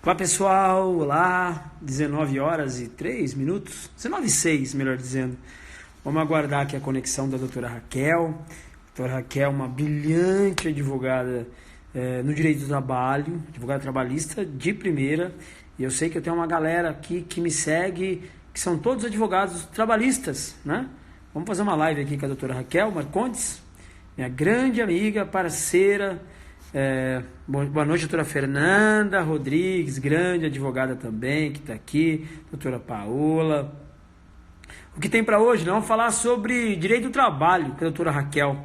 Olá pessoal, olá, 19 horas e 3 minutos, 19 e 6, melhor dizendo. Vamos aguardar aqui a conexão da doutora Raquel. A doutora Raquel é uma brilhante advogada no direito do trabalho, advogada trabalhista de primeira. E eu sei que eu tenho uma galera aqui que me segue, que são todos advogados trabalhistas, né? Vamos fazer uma live aqui com a doutora Raquel Marcondes, minha grande amiga, parceira. Boa noite, doutora Fernanda Rodrigues, grande advogada também, que está aqui, doutora Paola. O que tem para hoje? Nós vamos falar sobre direito do trabalho com a doutora Raquel,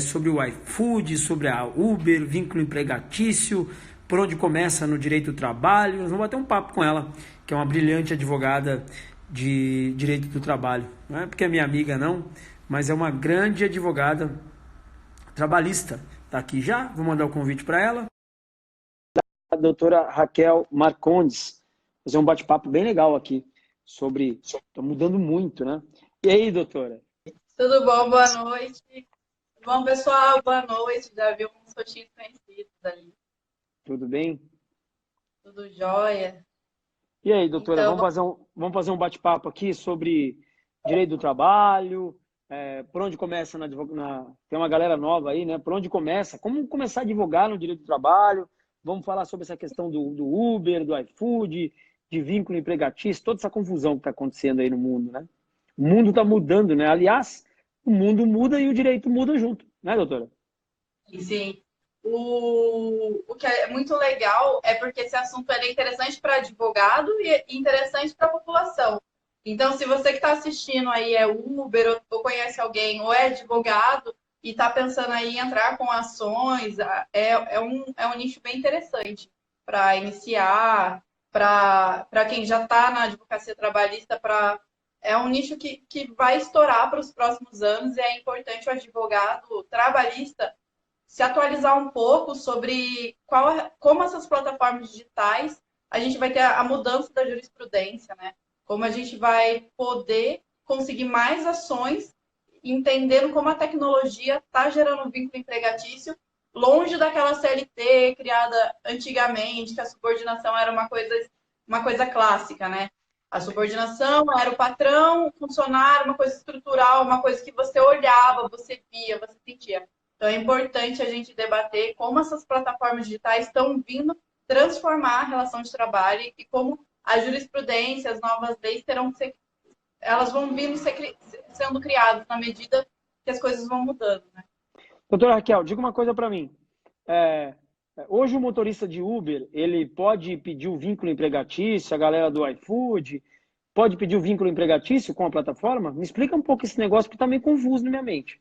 sobre o iFood, sobre a Uber, vínculo empregatício, por onde começa no direito do trabalho. Nós vamos bater um papo com ela, que é uma brilhante advogada de direito do trabalho. Não é porque é minha amiga, não, mas é uma grande advogada trabalhista. Está aqui já, vou mandar o convite para ela. A doutora Raquel Marcondes, fazer um bate-papo bem legal aqui sobre... Está mudando muito, né? E aí, doutora? Tudo bom? Boa noite. Bom, pessoal, boa noite. Já vi uns rostinhos conhecidos ali. Tudo bem? Tudo jóia. E aí, doutora, Então, vamos fazer um bate-papo aqui sobre direito do trabalho, por onde começa tem uma galera nova aí, né? Por onde começa? Como começar a advogar no direito do trabalho? Vamos falar sobre essa questão do Uber, do iFood, de vínculo empregatício, toda essa confusão que está acontecendo aí no mundo, né? O mundo está mudando, né? Aliás, o mundo muda e o direito muda junto, né, doutora? sim, o que é muito legal é porque esse assunto é interessante para advogado e interessante para a população. Então, se você que está assistindo aí é Uber ou conhece alguém ou é advogado e está pensando aí em entrar com ações, é um nicho bem interessante para iniciar, para quem já está na advocacia trabalhista, é um nicho que vai estourar para os próximos anos e é importante o advogado trabalhista se atualizar um pouco sobre como essas plataformas digitais a gente vai ter a mudança da jurisprudência, né? Como a gente vai poder conseguir mais ações, entendendo como a tecnologia está gerando um vínculo empregatício, longe daquela CLT criada antigamente, que a subordinação era uma coisa clássica, né? A subordinação era o patrão, o funcionário, uma coisa estrutural, uma coisa que você olhava, você via, você sentia. Então, é importante a gente debater como essas plataformas digitais estão vindo transformar a relação de trabalho e como a jurisprudência, as novas leis terão que ser, elas vão vindo sendo criadas na medida que as coisas vão mudando, né? Doutora Raquel, diga uma coisa para mim. É, Hoje o motorista de Uber, ele pode pedir o vínculo empregatício, a galera do iFood, pode pedir o vínculo empregatício com a plataforma? Me explica um pouco esse negócio, porque está meio confuso na minha mente.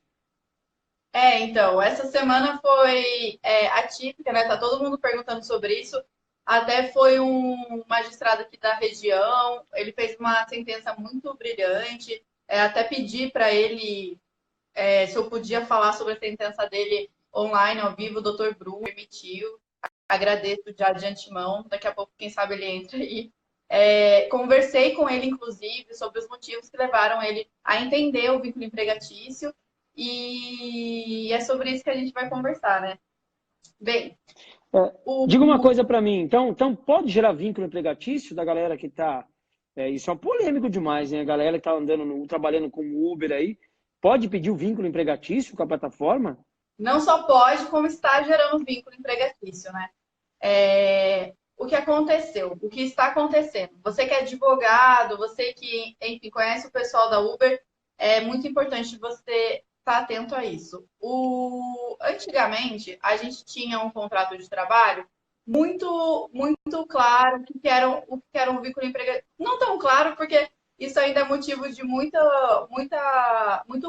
Então, essa semana foi atípica, né? Tá todo mundo perguntando sobre isso. Até foi um magistrado aqui da região, ele fez uma sentença muito brilhante. Até pedi para ele se eu podia falar sobre a sentença dele online, ao vivo, o doutor Bru permitiu. Agradeço já de antemão. Daqui a pouco, quem sabe, ele entra aí. Conversei com ele, inclusive, sobre os motivos que levaram ele a entender o vínculo empregatício e é sobre isso que a gente vai conversar, né? Bem, Diga uma o... coisa para mim, então pode gerar vínculo empregatício da galera que está... isso é polêmico demais, hein? A galera que está trabalhando como Uber aí, pode pedir o vínculo empregatício com a plataforma? não só pode, como está gerando vínculo empregatício, né? O que aconteceu, o que está acontecendo. Você que é advogado, você que, enfim, conhece o pessoal da Uber, é muito importante você estar atento a isso. Antigamente, a gente tinha um contrato de trabalho muito claro o que era um vínculo empregatício. Não tão claro, porque isso ainda é motivo de muito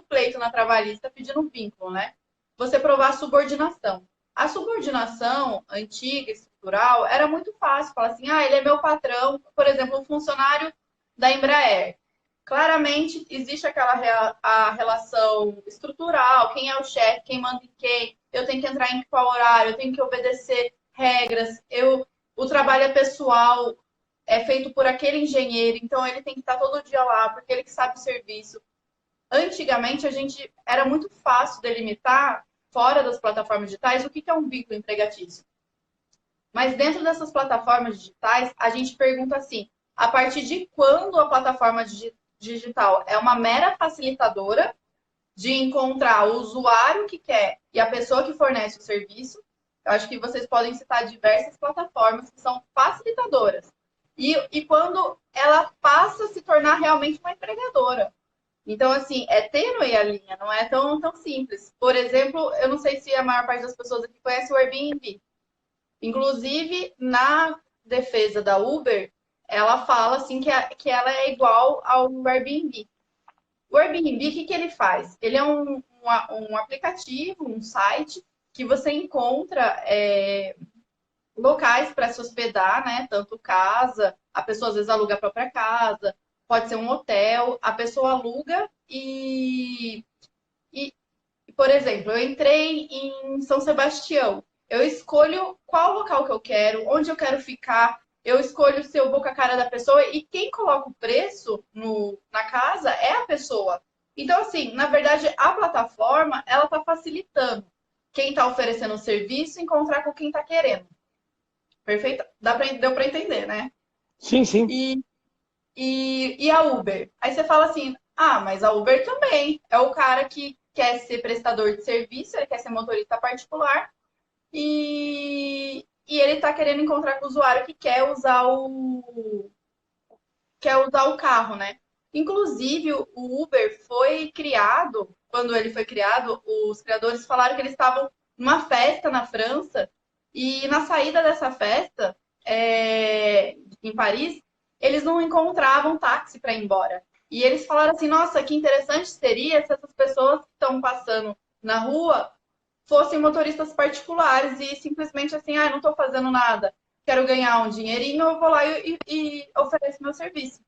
pleito na trabalhista pedindo um vínculo, né? Você provar a subordinação. A subordinação antiga, estrutural, era muito fácil. Falar assim, ele é meu patrão, por exemplo, um funcionário da Embraer. Claramente existe a relação estrutural, quem é o chefe, quem manda em quem, eu tenho que entrar em qual horário, eu tenho que obedecer regras, o trabalho é pessoal, é feito por aquele engenheiro, então ele tem que estar todo dia lá, porque ele que sabe o serviço. Antigamente, era muito fácil delimitar, fora das plataformas digitais, o que é um vínculo empregatício. Mas dentro dessas plataformas digitais, a gente pergunta assim, a partir de quando a plataforma digital é uma mera facilitadora de encontrar o usuário que quer e a pessoa que fornece o serviço. Eu acho que vocês podem citar diversas plataformas que são facilitadoras. E quando ela passa a se tornar realmente uma empregadora. Então, assim, é tênue a linha, não é tão simples. Por exemplo, eu não sei se a maior parte das pessoas aqui conhece o Airbnb. Inclusive, na defesa da Uber, ela fala assim que ela é igual ao Airbnb. O Airbnb, o que ele faz? Ele é um aplicativo, um site que você encontra locais para se hospedar, né? Tanto casa, a pessoa às vezes aluga a própria casa, pode ser um hotel, a pessoa aluga e por exemplo, eu entrei em São Sebastião. Eu escolho qual local que eu quero, onde eu quero ficar. Eu escolho se eu vou com a cara da pessoa e quem coloca o preço na casa é a pessoa. Então, assim, na verdade, a plataforma, ela está facilitando quem está oferecendo o serviço encontrar com quem está querendo. Perfeito? Deu para entender, né? Sim, sim. E a Uber? Aí você fala assim, ah, mas a Uber também é o cara que quer ser prestador de serviço, ele quer ser motorista particular e ele está querendo encontrar com o usuário que quer usar o carro, né? Inclusive, o Uber foi criado, quando ele foi criado, os criadores falaram que eles estavam numa festa na França e na saída dessa festa, em Paris, eles não encontravam táxi para ir embora. E eles falaram assim: nossa, que interessante seria se essas pessoas que estão passando na rua fossem motoristas particulares e simplesmente assim, ah, não estou fazendo nada, quero ganhar um dinheirinho, eu vou lá e ofereço meu serviço.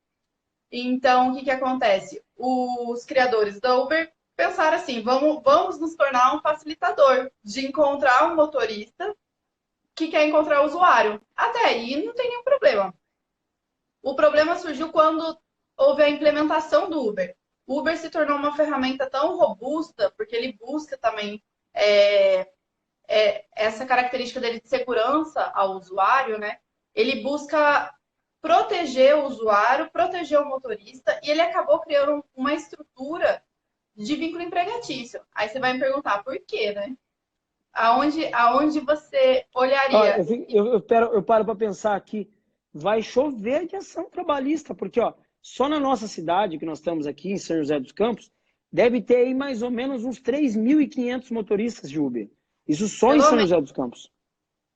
Então, o que acontece? Os criadores da Uber pensaram assim: vamos nos tornar um facilitador de encontrar um motorista que quer encontrar o usuário. Até aí não tem nenhum problema. O problema surgiu quando houve a implementação do Uber. O Uber se tornou uma ferramenta tão robusta, porque ele busca também essa característica dele de segurança ao usuário, né? Ele busca proteger o usuário, proteger o motorista, e ele acabou criando uma estrutura de vínculo empregatício. Aí você vai me perguntar por quê, né? Aonde você Ó, olharia? eu paro para pensar aqui. Vai chover de ação trabalhista, porque ó, só na nossa cidade, que nós estamos aqui em São José dos Campos, deve ter aí mais ou menos uns 3.500 motoristas de Uber. Isso só em Pelo São menos. José dos Campos.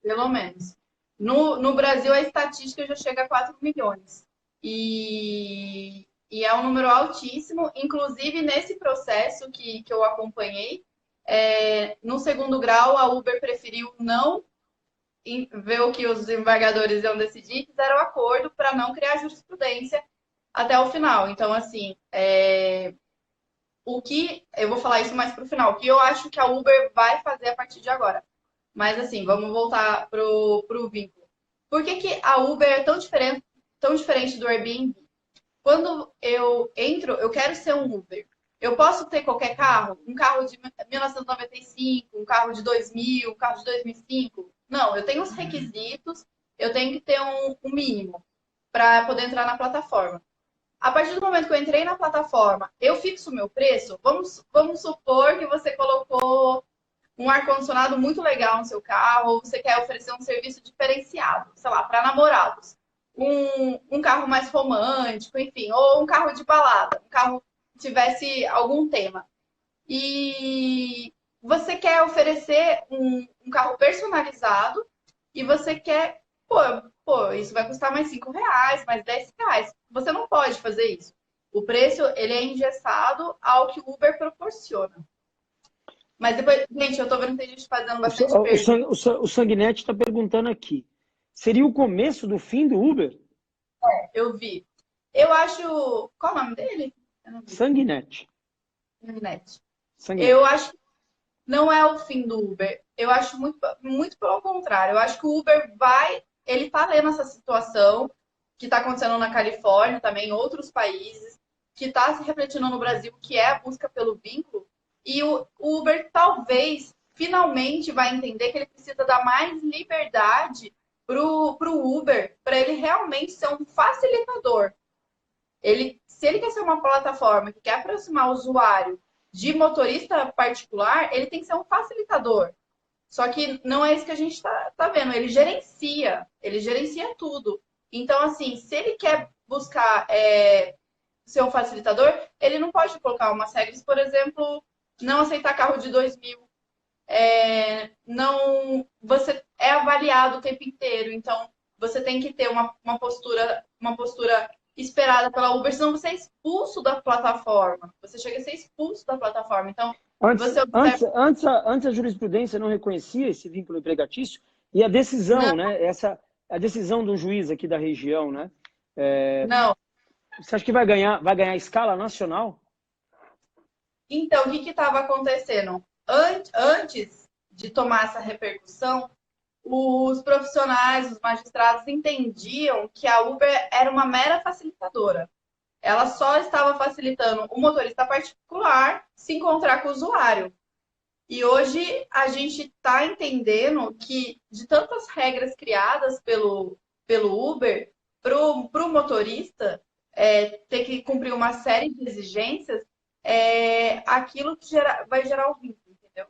Pelo menos. No Brasil, a estatística já chega a 4 milhões. E é um número altíssimo. Inclusive, nesse processo que eu acompanhei, no segundo grau, a Uber preferiu não ver o que os embargadores iam decidir, fizeram acordo para não criar jurisprudência até o final. Então, assim, o que eu vou falar isso mais para o final, o que eu acho que a Uber vai fazer a partir de agora. Mas assim, vamos voltar pro vínculo. Por que a Uber é tão diferente do Airbnb? Quando eu entro, eu quero ser um Uber. Eu posso ter qualquer carro? Um carro de 1995, um carro de 2000, um carro de 2005? Não, eu tenho os requisitos, eu tenho que ter um mínimo para poder entrar na plataforma. A partir do momento que eu entrei na plataforma, eu fixo o meu preço. Vamos supor que você colocou um ar-condicionado muito legal no seu carro, ou você quer oferecer um serviço diferenciado, sei lá, para namorados. Um carro mais romântico, enfim, ou um carro de balada, um carro que tivesse algum tema. E você quer oferecer um carro personalizado e você quer, isso vai custar mais R$ 5, mais R$ 10. Você não pode fazer isso. O preço, ele é engessado ao que o Uber proporciona. Mas depois, gente, eu tô vendo que tem gente fazendo bastante pergunta. O Sanguinete está perguntando aqui. Seria o começo do fim do Uber? Eu vi. Eu acho. Qual o nome dele? Eu não vi. Sanguinete. Net. Sanguinete. Eu acho que não é o fim do Uber. Eu acho muito pelo contrário. Eu acho que o Uber vai. Ele tá lendo essa situação que está acontecendo na Califórnia, também em outros países, que está se refletindo no Brasil, que é a busca pelo vínculo. E o Uber talvez finalmente vai entender que ele precisa dar mais liberdade pro Uber, para ele realmente ser um facilitador. Se ele quer ser uma plataforma que quer aproximar o usuário de motorista particular, ele tem que ser um facilitador. Só que não é isso que a gente tá vendo. Ele gerencia tudo. Então, assim, se ele quer buscar ser um facilitador, ele não pode colocar umas regras, por exemplo, não aceitar carro de 2000. Não, você é avaliado o tempo inteiro, então você tem que ter uma postura esperada pela Uber, senão você é expulso da plataforma. Você chega a ser expulso da plataforma. Então, Antes, você observa. antes, antes, a jurisprudência não reconhecia esse vínculo empregatício e a decisão, Não, né? A decisão do juiz aqui da região, né? não. Você acha que vai ganhar escala nacional? Então, o que estava acontecendo? Antes de tomar essa repercussão, os profissionais, os magistrados entendiam que a Uber era uma mera facilitadora. Ela só estava facilitando o motorista particular se encontrar com o usuário. E hoje a gente está entendendo que de tantas regras criadas pelo Uber, para o motorista ter que cumprir uma série de exigências, aquilo que vai gerar o vínculo, entendeu?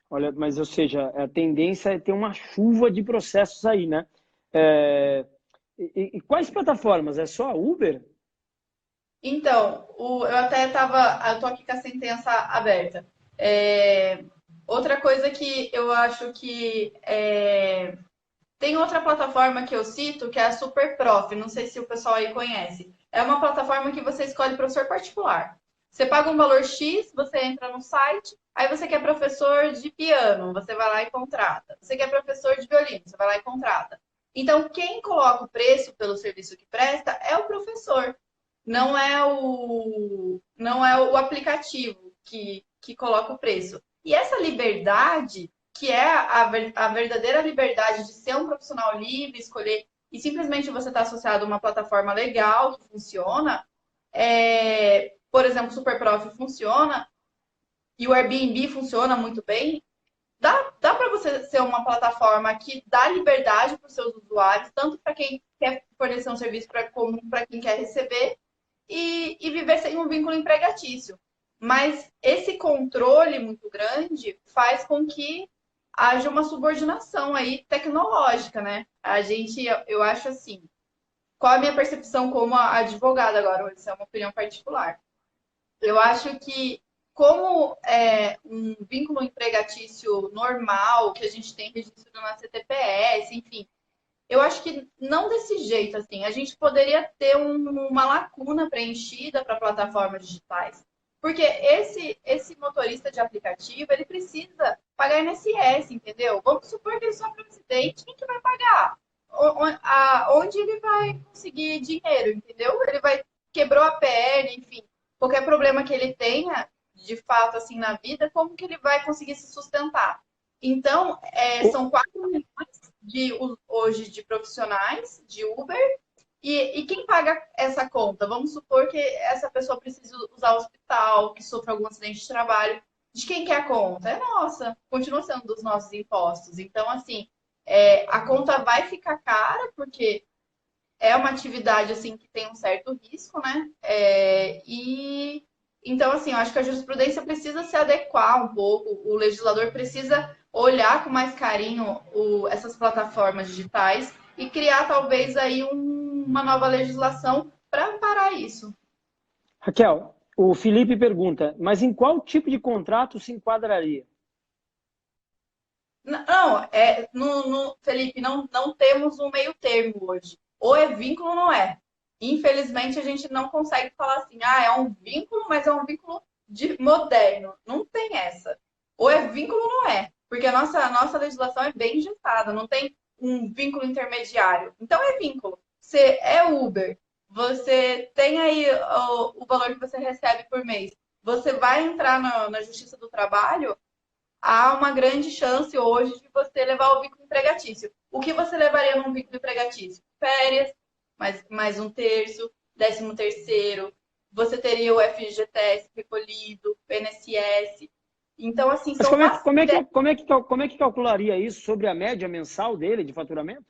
Olha, mas, ou seja, a tendência é ter uma chuva de processos aí, né? É, e quais plataformas? É só a Uber? Então, eu tô aqui com a sentença aberta. Outra coisa que eu acho que tem outra plataforma que eu cito, que é a Superprof. Não sei se o pessoal aí conhece. É uma plataforma que você escolhe professor particular. Você paga um valor X, você entra no site, aí você quer professor de piano, você vai lá e contrata. Você quer professor de violino, você vai lá e contrata. Então, quem coloca o preço pelo serviço que presta é o professor. Não é o aplicativo que coloca o preço. E essa liberdade, que é a verdadeira liberdade de ser um profissional livre, escolher, e simplesmente você está associado a uma plataforma legal que funciona, por exemplo, o Superprof funciona e o Airbnb funciona muito bem, dá para você ser uma plataforma que dá liberdade para os seus usuários, tanto para quem quer fornecer um serviço como para quem quer receber, e viver sem um vínculo empregatício. Mas esse controle muito grande faz com que haja uma subordinação aí tecnológica, né? Eu acho assim, qual a minha percepção como advogada agora? Isso é uma opinião particular. Eu acho que como um vínculo empregatício normal, que a gente tem registro na CTPS, enfim, eu acho que não desse jeito, assim. A gente poderia ter uma lacuna preenchida para plataformas digitais. Porque esse motorista de aplicativo, ele precisa pagar INSS, entendeu? Vamos supor que ele sofre um acidente, quem que vai pagar? Onde ele vai conseguir dinheiro, entendeu? Ele vai quebrou a perna, enfim. Qualquer problema que ele tenha, de fato, assim, na vida, como que ele vai conseguir se sustentar? Então, são 4 hoje de profissionais de Uber. E quem paga essa conta? Vamos supor que essa pessoa precisa usar o hospital, que sofre algum acidente de trabalho. De quem que é a conta? É nossa. Continua sendo dos nossos impostos. Então, assim, a conta vai ficar cara, porque é uma atividade assim que tem um certo risco, né? E então, assim, eu acho que a jurisprudência precisa se adequar um pouco, o legislador precisa olhar com mais carinho essas plataformas digitais e criar talvez aí uma nova legislação para amparar isso. Raquel, o Felipe pergunta, mas em qual tipo de contrato se enquadraria? Não, Felipe, não temos um meio termo hoje. Ou é vínculo ou não é. Infelizmente, a gente não consegue falar assim, é um vínculo, mas é um vínculo moderno. Não tem essa. Ou é vínculo ou não é. Porque a nossa legislação é bem gestada, não tem um vínculo intermediário. Então, é vínculo. Você é Uber, você tem aí o valor que você recebe por mês. Você vai entrar na Justiça do Trabalho, há uma grande chance hoje de você levar o vínculo empregatício. O que você levaria num vínculo empregatício? Férias, mais um terço, 13º. Você teria o FGTS recolhido, PNSS. Então, assim, Mas são como é que calcularia isso sobre a média mensal dele de faturamento?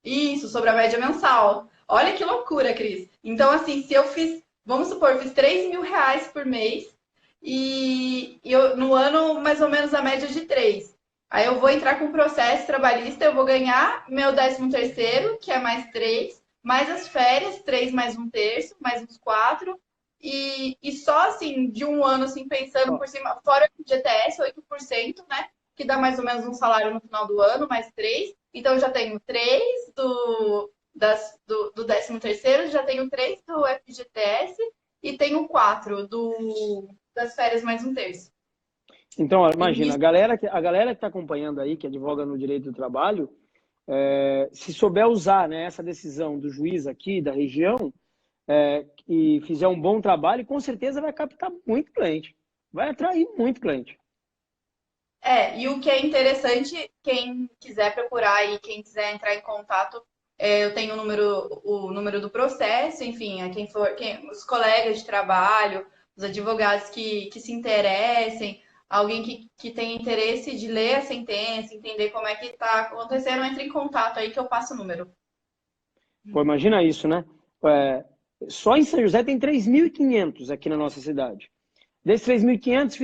isso, sobre a média mensal. Olha que loucura, Cris. Então, assim, se eu fiz, vamos supor, eu fiz R$ 3.000 por mês e eu, no ano, mais ou menos, a média de 3. Aí eu vou entrar com o processo trabalhista, eu vou ganhar meu 13º, que é mais 3, mais as férias, 3 mais um terço, mais uns 4. E só, assim, de um ano, assim, pensando Ó, por cima, fora o GTS, 8%, né? Que dá mais ou menos um salário no final do ano, mais 3. Então, eu já tenho 3 do 13º, já tenho 3 do FGTS e tenho 4 das férias mais um terço. então, ó, E imagina, a galera que está acompanhando aí, que advoga no direito do trabalho, se souber usar, né, essa decisão do juiz aqui da região, e fizer um bom trabalho, com certeza vai captar muito cliente. Vai atrair muito cliente. e o que é interessante, quem quiser procurar e quem quiser entrar em contato, eu tenho o número do processo, enfim, quem for, os colegas de trabalho, os advogados que se interessem, alguém que tenha interesse de ler a sentença, entender como é que está acontecendo, entre em contato aí que eu passo o número. Pô, imagina isso, né? É, só em São José tem 3.500 aqui na nossa cidade. Desses 3.500,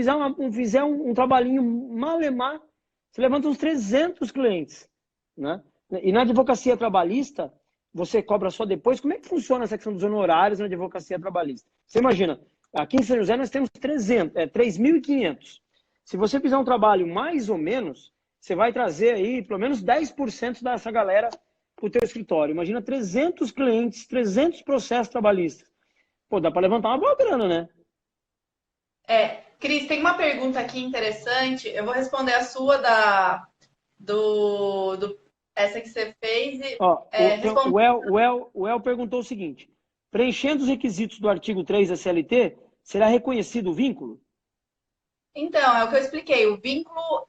fizer um trabalhinho malemar, você levanta uns 300 clientes, né? E na advocacia trabalhista, você cobra só depois. Como é que funciona essa questão dos honorários na advocacia trabalhista? Você imagina, aqui em São José nós temos 3.500. Se você fizer um trabalho mais ou menos, você vai trazer aí pelo menos 10% dessa galera para o teu escritório. Imagina 300 clientes, 300 processos trabalhistas. Pô, dá para levantar uma boa grana, né? Cris, tem uma pergunta aqui interessante. Eu vou responder a sua essa que você fez e Ó, responder. o El perguntou o seguinte: preenchendo os requisitos do artigo 3 da CLT, será reconhecido o vínculo? Então, é o que eu expliquei. O vínculo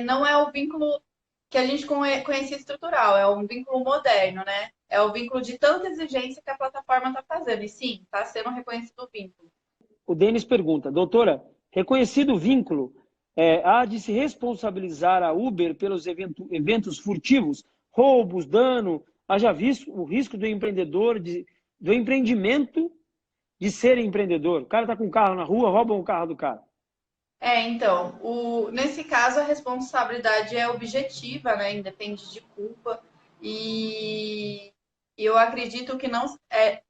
não é o vínculo que a gente conhecia estrutural, é um vínculo moderno, né? É o vínculo de tanta exigência que a plataforma está fazendo. E sim, está sendo reconhecido o vínculo. O Denis pergunta: doutora, reconhecido o vínculo, há de se responsabilizar a Uber pelos eventos furtivos, roubos, dano, haja visto o risco do empreendedor, do empreendimento de ser empreendedor? O cara está com um carro na rua, roubam o carro do cara. Então, nesse caso, a responsabilidade é objetiva, né? Independe de culpa. E eu acredito que não,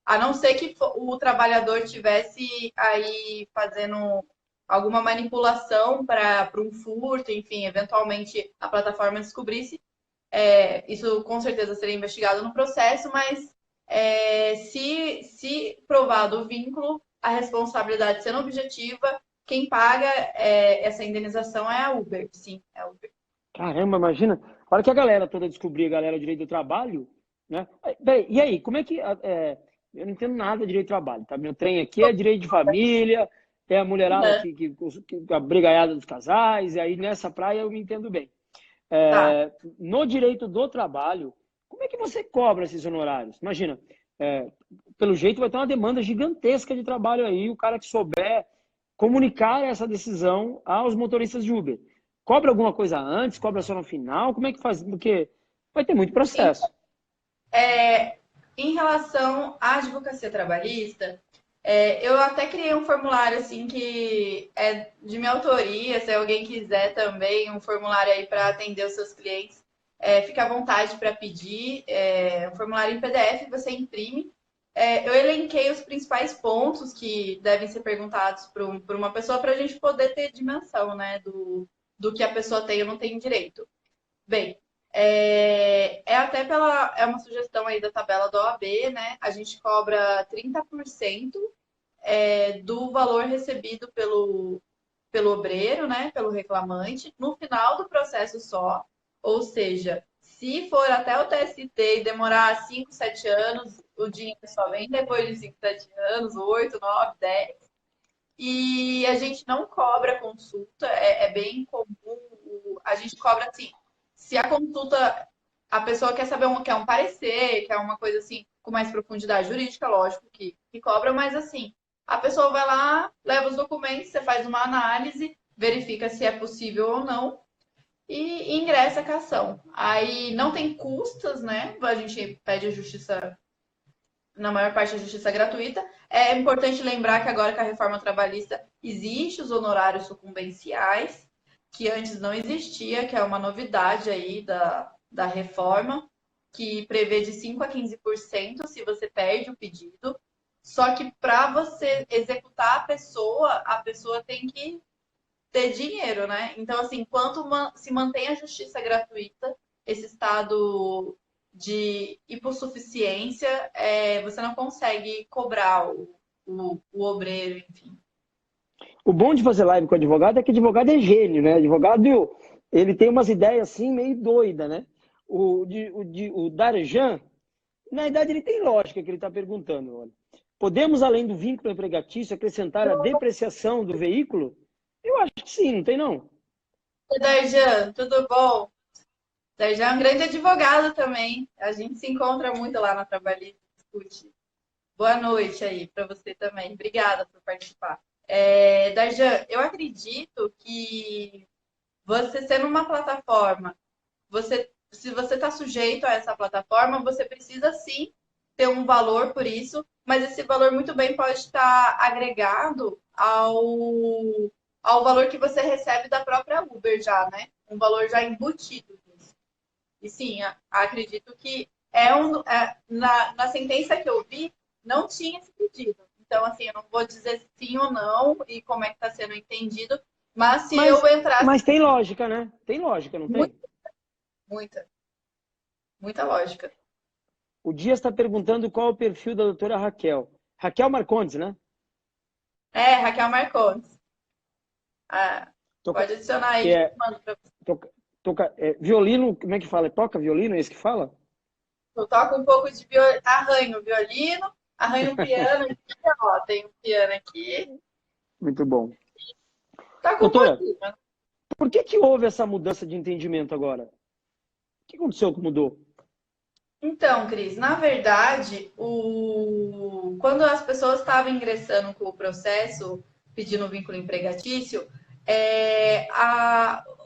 a não ser que o trabalhador tivesse aí fazendo alguma manipulação para um furto, enfim, eventualmente a plataforma descobrisse, isso com certeza seria investigado no processo, mas se provado o vínculo, a responsabilidade sendo objetiva, quem paga essa indenização é a Uber, sim, é a Uber. Caramba, imagina. A hora que a galera toda descobrir, a galera do direito do trabalho, né? Bem, e aí, como é que. Eu não entendo nada de direito do trabalho, tá? Meu trem aqui é direito de família, é a mulherada Uhum. que a brigaiada dos casais, e aí nessa praia eu me entendo bem. Tá. No direito do trabalho, como é que você cobra esses honorários? Imagina, pelo jeito vai ter uma demanda gigantesca de trabalho aí, o cara que souber comunicar essa decisão aos motoristas de Uber. Cobra alguma coisa antes, cobra só no final? Como é que faz? Porque vai ter muito processo. Em relação à advocacia trabalhista, eu até criei um formulário assim que é de minha autoria, se alguém quiser também um formulário aí para atender os seus clientes, fica à vontade para pedir. Um formulário em PDF, você imprime. Eu elenquei os principais pontos que devem ser perguntados por uma pessoa para a gente poder ter dimensão, né, do que a pessoa tem ou não tem direito. Bem, é uma sugestão aí da tabela da OAB, né? A gente cobra 30% do valor recebido pelo obreiro, né? Pelo reclamante, no final do processo só. Ou seja, se for até o TST e demorar 5, 7 anos, o dinheiro só vem depois de 5, 7 anos, 8, 9, 10. E a gente não cobra consulta, é bem comum. A gente cobra assim, se a consulta, a pessoa quer um parecer, quer uma coisa assim, com mais profundidade jurídica, lógico que cobra, mas assim, a pessoa vai lá, leva os documentos, você faz uma análise, verifica se é possível ou não e ingressa com a ação. Aí não tem custas, né? A gente pede a justiça, na maior parte a justiça gratuita. É importante lembrar que agora com a reforma trabalhista existe os honorários sucumbenciais, que antes não existia, que é uma novidade aí da reforma, que prevê de 5 a 15% se você perde o pedido. Só que para você executar a pessoa tem que ter dinheiro, né? Então, assim, enquanto se mantém a justiça gratuita, esse estado de hipossuficiência, você não consegue cobrar o obreiro, enfim. O bom de fazer live com advogado é que advogado é gênio, né? Advogado, ele tem umas ideias assim meio doidas, né? O Darjan, na verdade, ele tem lógica que ele está perguntando. Olha. Podemos, além do vínculo empregatício, acrescentar a depreciação do veículo? Eu acho que sim, não tem não? Oi, Darjan, tudo bom? Darjan é um grande advogado também. A gente se encontra muito lá na Trabalhista, discute. Boa noite aí para você também. Obrigada por participar. Darjan, eu acredito que você sendo uma plataforma, se você está sujeito a essa plataforma, você precisa sim ter um valor por isso, mas esse valor muito bem pode estar agregado ao valor que você recebe da própria Uber já, né? Um valor já embutido nisso. E sim, acredito que na sentença que eu vi, não tinha esse pedido. Então, assim, eu não vou dizer sim ou não e como é que está sendo entendido, mas se eu entrasse... Mas tem lógica, né? Tem lógica, não tem? Muita, muita lógica. O Dias está perguntando qual é o perfil da doutora Raquel. Raquel Marcondes, né? Raquel Marcondes. Pode adicionar aí, mando pra você. Violino, como é que fala? Toca violino, é esse que fala? Eu toco um pouco de violino, arranho o violino, arranho o piano aqui, ó, tem um piano aqui. Muito bom. Tá com doutora, um pouquinho. por que houve essa mudança de entendimento agora? O que aconteceu que mudou? Então, Cris, na verdade, quando as pessoas estavam ingressando com o processo pedindo vínculo empregatício,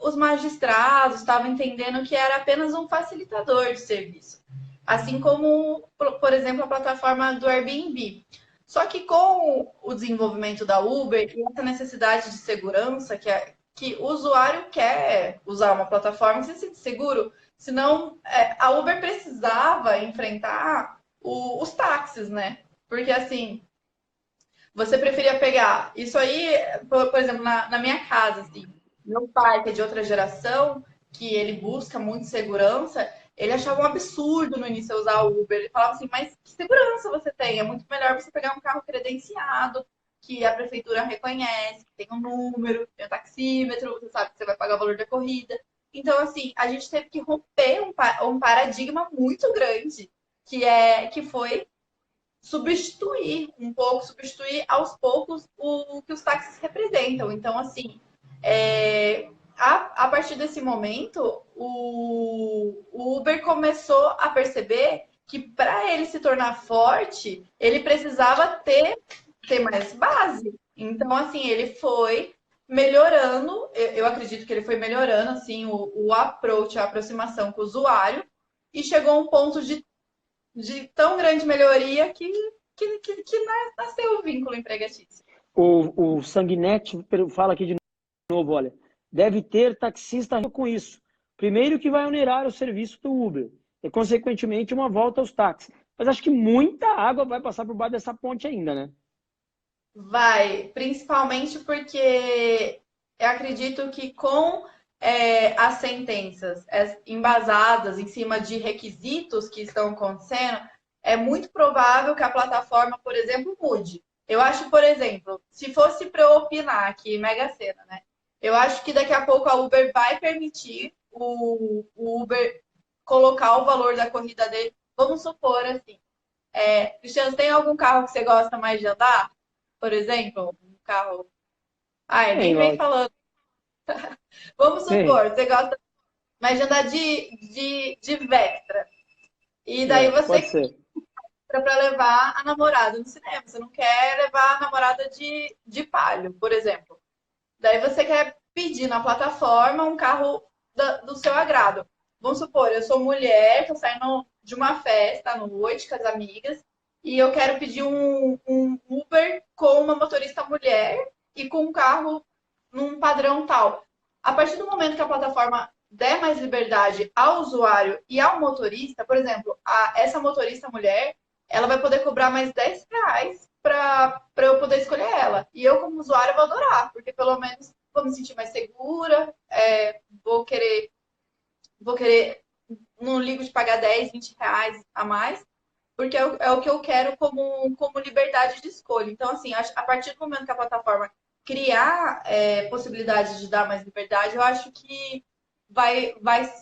os magistrados estavam entendendo que era apenas um facilitador de serviço. Assim como, por exemplo, a plataforma do Airbnb. Só que com o desenvolvimento da Uber e essa necessidade de segurança, que o usuário quer usar uma plataforma que se sente seguro, senão a Uber precisava enfrentar os táxis, né? Porque assim, você preferia pegar isso aí, por exemplo, na minha casa, assim, meu pai, que é de outra geração, que ele busca muito segurança, ele achava um absurdo no início usar o Uber. Ele falava assim, mas que segurança você tem? É muito melhor você pegar um carro credenciado, que a prefeitura reconhece, que tem um número, tem um taxímetro, você sabe que você vai pagar o valor da corrida. Então, assim, a gente teve que romper um paradigma muito grande, que foi substituir aos poucos o que os táxis representam. Então, assim, a partir desse momento, o Uber começou a perceber que para ele se tornar forte, ele precisava ter mais base. Então, assim, ele foi melhorando, eu acredito que ele foi melhorando assim o approach, a aproximação com o usuário, e chegou a um ponto de tão grande melhoria que nasceu o vínculo empregatício. O Sanguinete fala aqui de novo, olha, deve ter taxista com isso. Primeiro que vai onerar o serviço do Uber e, consequentemente, uma volta aos táxis. Mas acho que muita água vai passar por baixo dessa ponte ainda, né? Vai, principalmente porque eu acredito que com as sentenças embasadas em cima de requisitos que estão acontecendo, é muito provável que a plataforma, por exemplo, mude. Eu acho, por exemplo, se fosse para eu opinar aqui, Mega Sena, né? Eu acho que daqui a pouco a Uber vai permitir o Uber colocar o valor da corrida dele. Vamos supor assim. Cristiano, tem algum carro que você gosta mais de andar? Por exemplo, um carro. Nem vem falando. Vamos supor, você gosta mais de andar de Vectra. E daí você para levar a namorada no cinema. Você não quer levar a namorada de Palio, por exemplo. Daí você quer pedir na plataforma um carro do seu agrado. Vamos supor, eu sou mulher, estou saindo de uma festa à noite com as amigas e eu quero pedir um Uber com uma motorista mulher e com um carro num padrão tal. A partir do momento que a plataforma der mais liberdade ao usuário e ao motorista, por exemplo, essa motorista mulher, ela vai poder cobrar mais R$ 10 para eu poder escolher ela. E eu, como usuário, vou adorar, porque pelo menos vou me sentir mais segura, vou querer, não ligo de pagar 10, R$ 20 a mais, porque é o que eu quero como liberdade de escolha. Então, assim, a partir do momento que a plataforma criar possibilidades de dar mais liberdade, eu acho que vai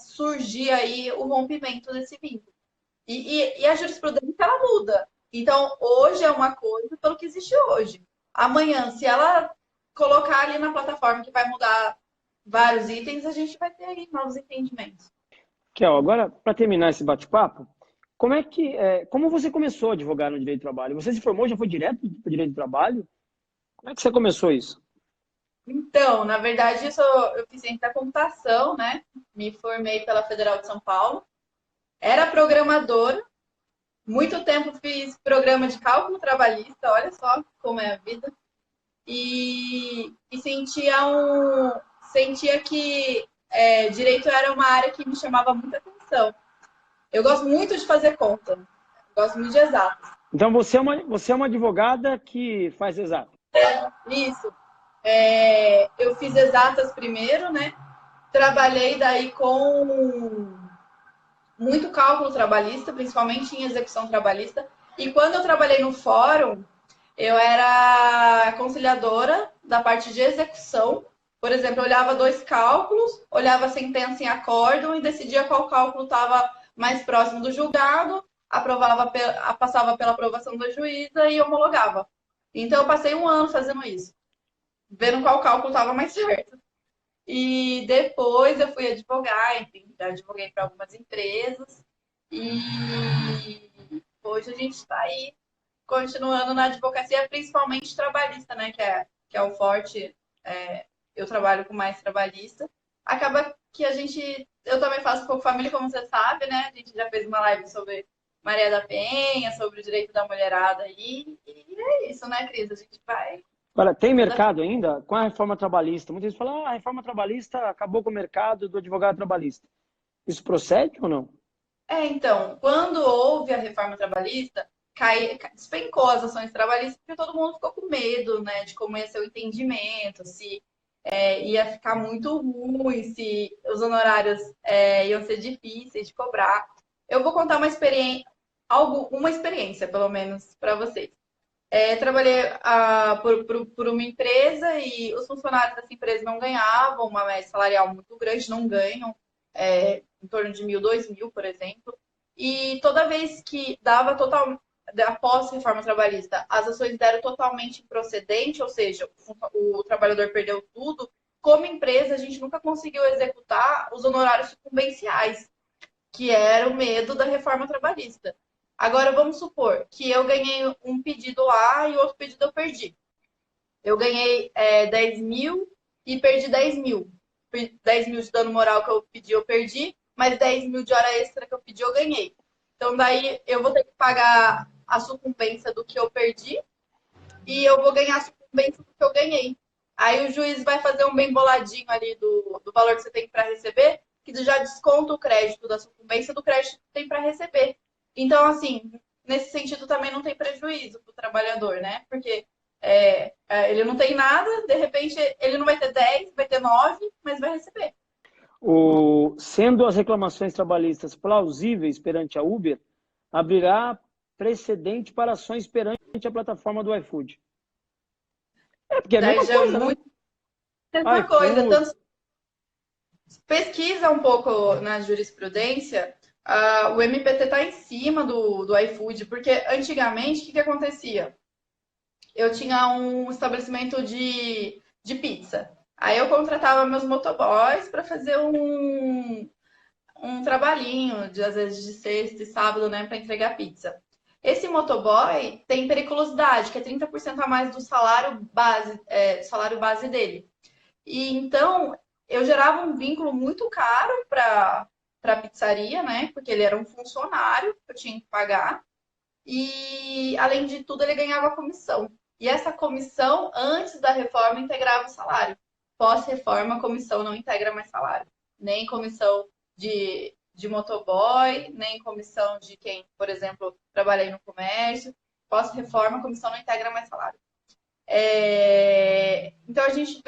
surgir aí o rompimento desse vínculo. E a jurisprudência, ela muda. Então, hoje é uma coisa pelo que existe hoje. Amanhã, se ela colocar ali na plataforma que vai mudar vários itens, a gente vai ter aí novos entendimentos. Kel, agora, para terminar esse bate-papo, como você começou a advogar no direito do trabalho? Você se formou, já foi direto para o direito do trabalho? Como é que você começou isso? Então, na verdade, eu fiz ciência da computação, né? Me formei pela Federal de São Paulo. Era programadora. Muito tempo fiz programa de cálculo trabalhista, olha só como é a vida. E sentia que direito era uma área que me chamava muita atenção. Eu gosto muito de fazer conta. Gosto muito de exatas. Então, você é uma advogada que faz exato. Isso. Eu fiz exatas primeiro, né? Trabalhei daí com muito cálculo trabalhista, principalmente em execução trabalhista. E quando eu trabalhei no fórum, eu era conciliadora da parte de execução. Por exemplo, eu olhava 2 cálculos, olhava a sentença em acórdão e decidia qual cálculo estava mais próximo do julgado, passava pela aprovação da juíza e homologava. Então, eu passei 1 ano fazendo isso, vendo qual cálculo estava mais certo. E depois eu fui advogar, enfim, já advoguei para algumas empresas. E hoje a gente está aí continuando na advocacia, principalmente trabalhista, né? Que é o forte. Eu trabalho com mais trabalhista. Acaba que eu também faço um pouco família, como você sabe, né? A gente já fez uma live sobre Maria da Penha, sobre o direito da mulherada aí. E é isso, né, Cris? A gente vai. Agora, tem mercado ainda com a reforma trabalhista? Muitas vezes falam, a reforma trabalhista acabou com o mercado do advogado trabalhista. Isso procede ou não? Então, quando houve a reforma trabalhista, despencou as ações trabalhistas, porque todo mundo ficou com medo, né, de como ia ser o entendimento, se ia ficar muito ruim, se os honorários iam ser difíceis de cobrar. Eu vou contar uma experiência, pelo menos, para vocês. Trabalhei por uma empresa e os funcionários dessa empresa não ganhavam uma média salarial muito grande, não ganham em torno de 1.000, 2.000, por exemplo. E toda vez que dava após a reforma trabalhista, as ações deram totalmente improcedente, ou seja, o trabalhador perdeu tudo, como empresa, a gente nunca conseguiu executar os honorários sucumbenciais, que era o medo da reforma trabalhista. Agora, vamos supor que eu ganhei um pedido lá e outro pedido eu perdi. Eu ganhei 10.000 e perdi 10.000. 10.000 de dano moral que eu pedi, eu perdi, mas 10.000 de hora extra que eu pedi, eu ganhei. Então, daí eu vou ter que pagar a sucumbência do que eu perdi e eu vou ganhar a sucumbência do que eu ganhei. Aí o juiz vai fazer um bem boladinho ali do valor que você tem para receber, que já desconta o crédito da sucumbência do crédito que tem para receber. Então, assim, nesse sentido também não tem prejuízo para o trabalhador, né? Porque ele não tem nada, de repente ele não vai ter 10, vai ter 9, mas vai receber. Sendo as reclamações trabalhistas plausíveis perante a Uber, abrirá precedente para ações perante a plataforma do iFood. Porque é a mesma coisa, né? Mesma coisa. Tanto pesquisa um pouco na jurisprudência, o MPT está em cima do iFood, porque antigamente, o que acontecia? Eu tinha um estabelecimento de pizza. Aí eu contratava meus motoboys para fazer um trabalhinho, às vezes de sexta e sábado, né, para entregar pizza. Esse motoboy tem periculosidade, que é 30% a mais do salário base dele. E então eu gerava um vínculo muito caro para a pizzaria, né? Porque ele era um funcionário que eu tinha que pagar. E, além de tudo, ele ganhava comissão. E essa comissão, antes da reforma, integrava o salário. Pós-reforma, a comissão não integra mais salário. Nem comissão de motoboy, nem comissão de quem, por exemplo, trabalhei no comércio. Pós-reforma, a comissão não integra mais salário. Então, a gente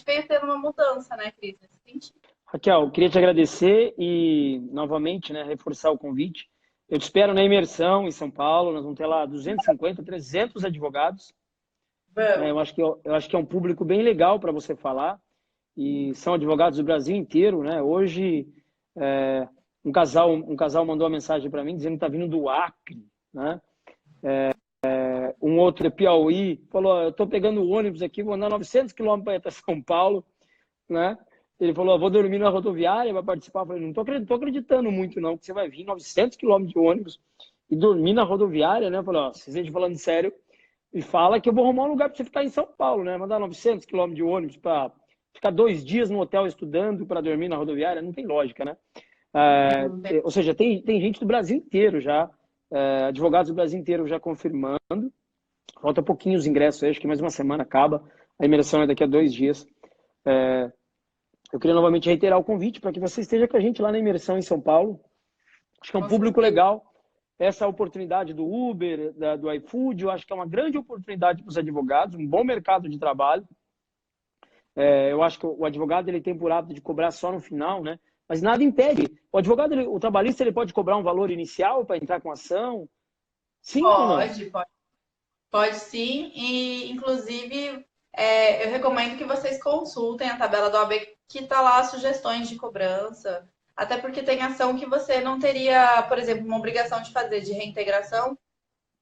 veio tendo uma mudança, né, Cris, nesse sentido. Raquel, queria te agradecer e, novamente, né, reforçar o convite. Eu te espero na imersão em São Paulo. Nós vamos ter lá 250, 300 advogados. Eu acho que é um público bem legal para você falar. E são advogados do Brasil inteiro, né? Hoje, um casal mandou uma mensagem para mim dizendo que está vindo do Acre, né? Um outro é Piauí, falou: eu estou pegando o ônibus aqui, vou andar 900 quilômetros para ir até São Paulo, né? Ele falou: vou dormir na rodoviária, vai participar. Eu falei: não estou acreditando muito não, que você vai vir 900 quilômetros de ônibus e dormir na rodoviária, né? Eu falei: ó, vocês estão falando sério, e fala que eu vou arrumar um lugar para você ficar em São Paulo, né? Mandar 900 quilômetros de ônibus para ficar 2 dias no hotel estudando para dormir na rodoviária, não tem lógica, né? Ou seja, tem gente do Brasil inteiro já, advogados do Brasil inteiro já confirmando. Falta pouquinho os ingressos aí, acho que mais uma semana acaba. A imersão é daqui a 2 dias. Eu queria novamente reiterar o convite para que você esteja com a gente lá na imersão em São Paulo. Acho que é um público legal. Essa oportunidade do Uber, do iFood, eu acho que é uma grande oportunidade para os advogados, um bom mercado de trabalho. Eu acho que o advogado ele tem por hábito de cobrar só no final, né? Mas nada impede. O advogado, o trabalhista, ele pode cobrar um valor inicial para entrar com ação? Sim ou não? Pode sim. E, inclusive, eu recomendo que vocês consultem a tabela do OAB, que está lá sugestões de cobrança. Até porque tem ação que você não teria, por exemplo, uma obrigação de fazer de reintegração.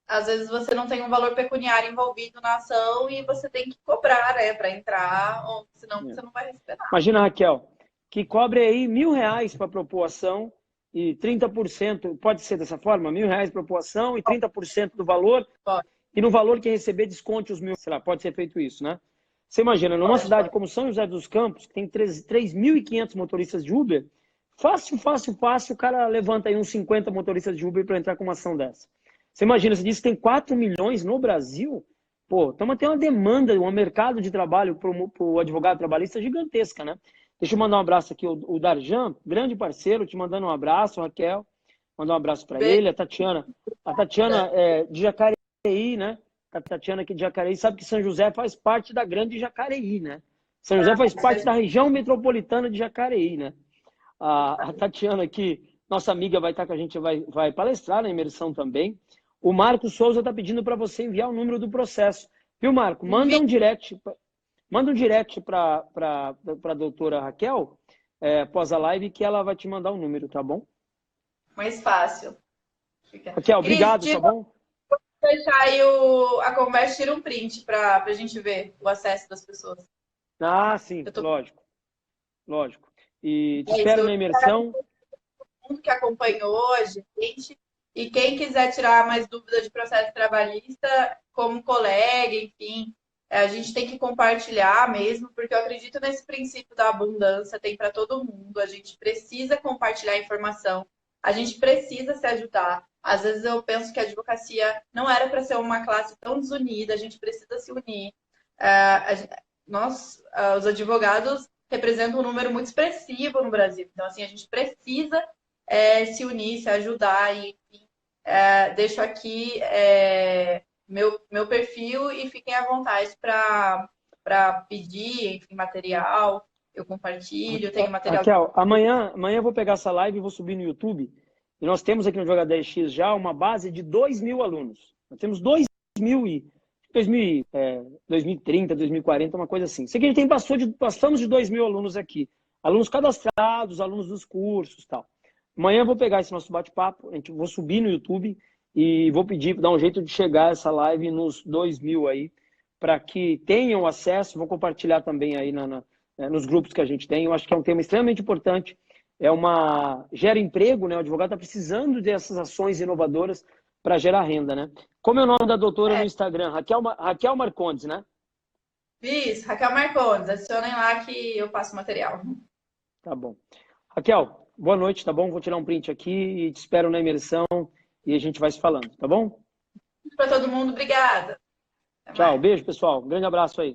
Às vezes você não tem um valor pecuniário envolvido na ação e você tem que cobrar, né, para entrar, ou senão você não vai receber nada. Imagina, Raquel, que cobre aí R$1.000 para propor ação e 30%, pode ser dessa forma? R$1.000 para propor ação e 30% do valor? Pode. E no valor que receber, desconte os 1.000, sei lá, pode ser feito isso, né? Você imagina, numa cidade como São José dos Campos, que tem 3.500 motoristas de Uber, fácil, o cara levanta aí uns 50 motoristas de Uber para entrar com uma ação dessa. Você imagina, você disse que tem 4 milhões no Brasil, pô, estamos tendo uma demanda, um mercado de trabalho para o advogado trabalhista gigantesca, né? Deixa eu mandar um abraço aqui, o Darjan, grande parceiro, te mandando um abraço, Raquel, mandar um abraço para ele, a Tatiana de Jacareí, né? A Tatiana aqui de Jacareí sabe que São José faz parte da grande Jacareí, né? São José faz parte da região metropolitana de Jacareí, né? A Tatiana aqui, nossa amiga, vai estar com a gente, vai palestrar na imersão também. O Marco Souza está pedindo para você enviar o número do processo. Viu, Marco? Manda um direct para a doutora Raquel, após a live, que ela vai te mandar o número, tá bom? Mais fácil. Raquel, obrigado, tá bom? Deixar aí a conversa, tira um print para a gente ver o acesso das pessoas. Ah, sim, lógico. E te espero na imersão. Todo mundo que acompanhou a gente. E quem quiser tirar mais dúvidas de processo trabalhista, como colega, enfim, a gente tem que compartilhar mesmo, porque eu acredito nesse princípio da abundância, tem para todo mundo. A gente precisa compartilhar informação, a gente precisa se ajudar. Às vezes eu penso que a advocacia não era para ser uma classe tão desunida, a gente precisa se unir. Nós, os advogados, representam um número muito expressivo no Brasil. Então, assim, a gente precisa se unir, se ajudar. E enfim, deixo aqui meu perfil e fiquem à vontade para pedir, enfim, material. Eu compartilho, tenho material. Raquel, amanhã eu vou pegar essa live e vou subir no YouTube. E nós temos aqui no Joga 10X já uma base de 2.000 alunos. Nós temos 2030, 2040, uma coisa assim. Sei que a gente passamos de 2.000 alunos aqui. Alunos cadastrados, alunos dos cursos e tal. Amanhã eu vou pegar esse nosso bate-papo, vou subir no YouTube e vou pedir, dar um jeito de chegar essa live nos 2.000 aí, para que tenham acesso. Vou compartilhar também aí nos grupos que a gente tem. Eu acho que é um tema extremamente importante. Gera emprego, né? O advogado está precisando dessas ações inovadoras para gerar renda, né? Como é o nome da doutora no Instagram? Raquel Marcondes, né? Isso, Raquel Marcondes, adicionem lá que eu passo o material. Tá bom. Raquel, boa noite, tá bom? Vou tirar um print aqui e te espero na imersão e a gente vai se falando, tá bom? Para todo mundo, obrigada. Até Tchau, mais. beijo, pessoal. Um grande abraço aí.